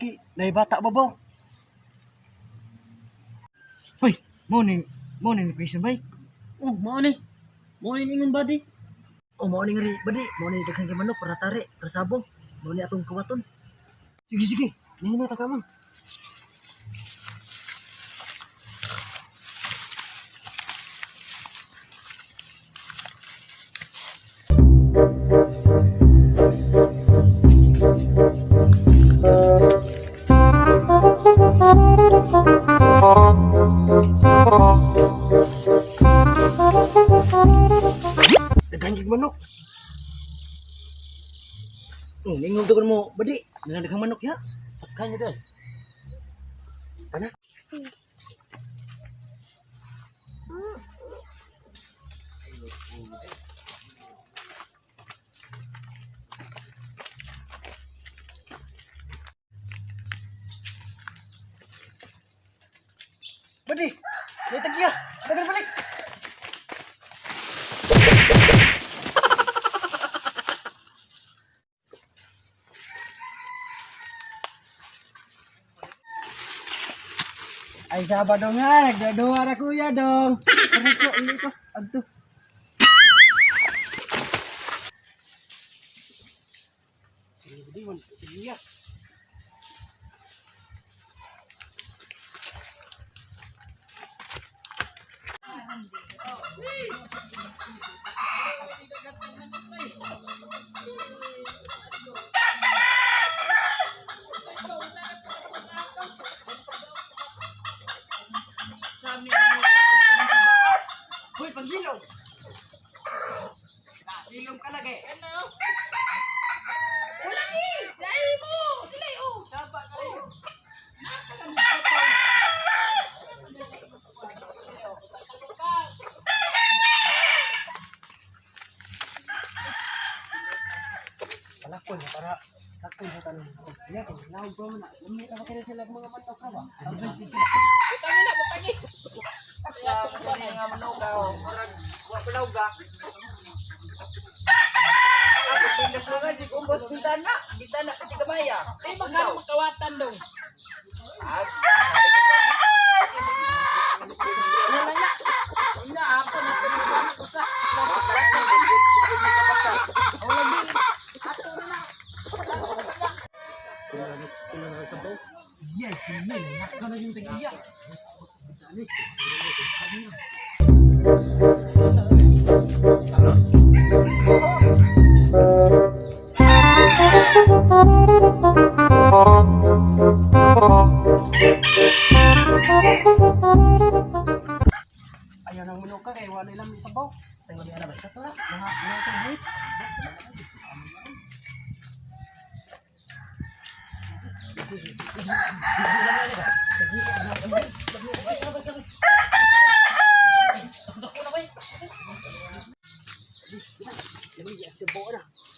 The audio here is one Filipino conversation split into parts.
kay bata babaw. Hoy, mo ni question bay. Oh, mao ni. Mao ni ingon badi. Oh, mo ni ngari badi, mo ni daghang kay manok para tare, para sabong. Mo ni atong kawaton. Sige sige, ningon ta kamon. Daghang gid manok. Oh, ningon tugon mo, badi, daghang manok ya. Kanya dai. Ana? Badi, lihat lagi ya. Balik balik. Ay sabar dong ha, nagdodoa ra kuya dong. Ano ko, ini ko, adto. Jadi man, iya. Hoy, pagilom. Ilom ka lagi. Ano? Wala ni! Dahil mo! Sila oh! Dapat kayo. Palakon na para takon sa tanong. Iya, kaya naog ko na. Lumi ka kaya sila mga manok ka ba? Butangin na! Butangin! Sa mga manok ka, parang wapalaw ka. Ako, pindas mo nga si kumbos bintana. Bintana pati kamaya. Ay, magkano magkawatan dong? Ano lang na? Hindi, ako na pinagano ko sa napakawatan. Ako lang din. Ato na na. Yes, yun. Nakaka na yung tag-iya. Ayaw nang manok ka kaya wala ilang isabaw. Sa nga alam sa tora, mga sabit.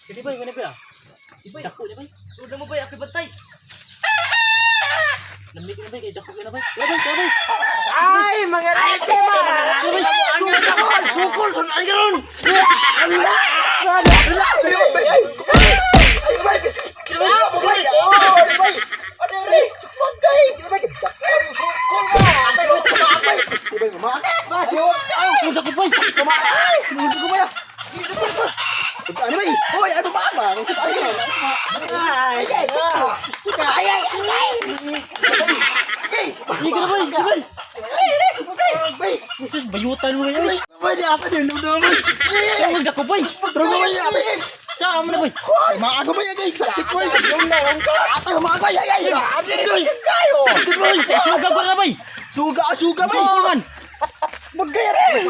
Kani bay, kani bay. Ibay, dako ni bay. Sudah mo bay aki bantay. Namni ka na bay, kay dako ka na bay. Bay. Ay, mga rete man! Sukol, sunay ka ron! Sus bayutan mo yan. Bay, di apa din dudong. Ang dako bay. Drogo bay apa? Saan mo na bay? Maaga bay ay sakit bay. Ate maaga ay. Adoy kayo. Bay. Suga ko na bay. Suga bay. Kuman. Magkere.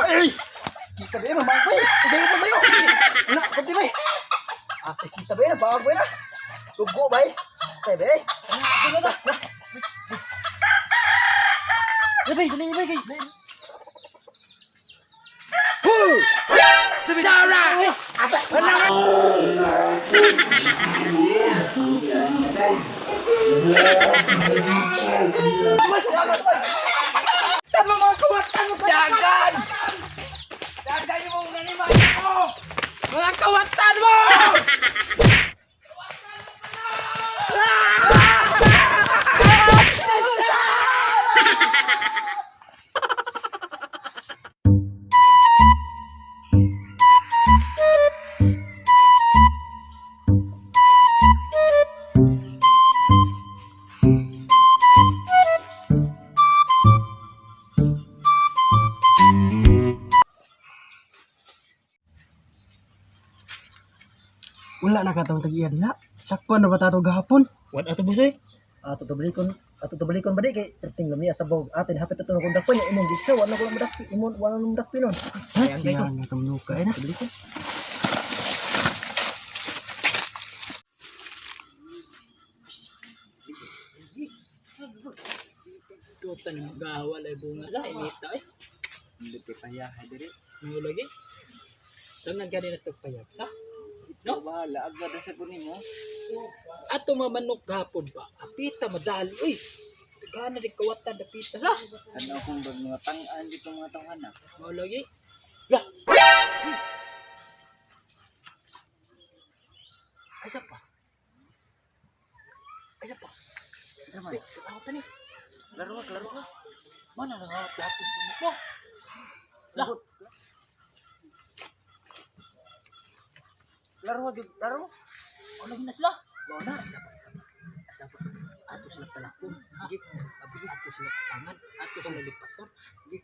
Ay. Kita ba na bay? Bay ba bayo? Na, kunti bay. Ate kita ba na bago na. Dugo bay. Tay bay. Bay, dali bay kay. Sarah! Tama mga kawatan mo! Dagan! Dagan yung mga naniman ko! Mga kawatan mo! katong tagiyan na. Sakpan na ba tato gahapon? What ato busoy? Ato to balikon ba di kay perting lami sa bawg atin hapit ato kung dakpan ya imong gigsa wala ko lang madakpi imong wala nang dakpi nun. Ayan, Siya nga kamluka na. Balikon. Tuta ni magawa lay bunga sa imita eh. Hindi kay payahay diri. Ano lagi? Tangan ka din ito payag sa? No, bahala agad sa kunin mo. Ato mamanok gapon ba? Apita madali. Uy! Gana di kawatan na pita sa? Ano kung bag mga tang-an dito mga tawhan na. Ano lagi? Lah! Asa pa? Asa pa? Sama. Kawatan ni. Laro ka. Mana nangawat lapis mo ko? Lah! Laro. Ano na sila? Bona, asa pa. Ato sila talakon. Sige, ato sila tangan, ato sila lipaton. Sige.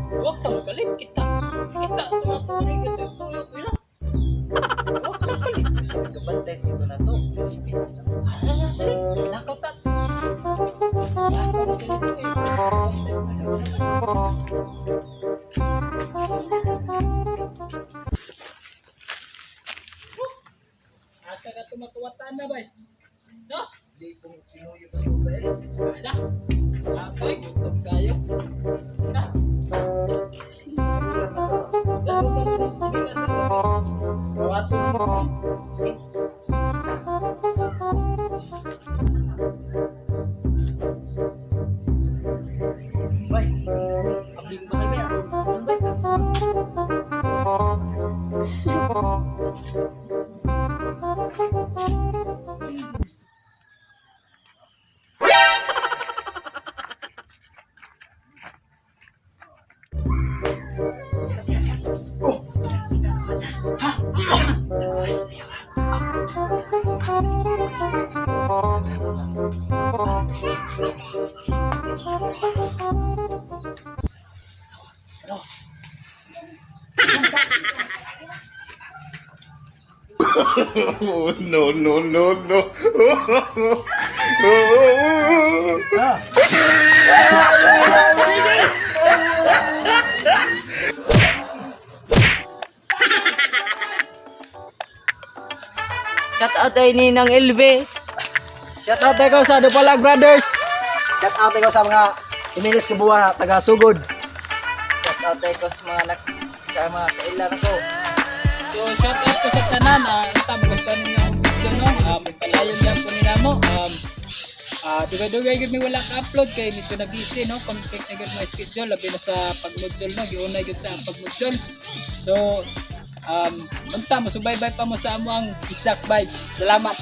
Huwag kang galit kita. Kita tumatuloy ka tuyok nila. Huwag kang galit. Sabi ka bantay dito na to. Nakaw tat. Nakaw na ganito asa ka tumatuwatan na ba? No? Di kong pinuyo pa yung ba eh. Ala. Ako'y gutom kayo. Na. Lalo ka na rin sinilas na lang. Bawato na rin. Bay. Abling ba kami ako? Bay. Oh, no. Shout out ay ni ng LB. Shout out ko sa Dupalag Brothers. Shout out ko sa mga Imilis Kabuha, taga Sugod. Shout out ay ko sa mga kailan ko. So shout out ko sa tanan. Ita gusto ninyo ang video no. Palayon lang po nila mo. Dugay-dugay gud mi wala ka-upload kay medyo na busy no. Conflict na gud mo schedule labi na sa pag-module no. Giunay gud sa pag-module. So unta mo subaybay pa mo sa amo ang Isdak Vibe. Salamat.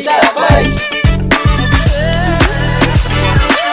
sa vibes.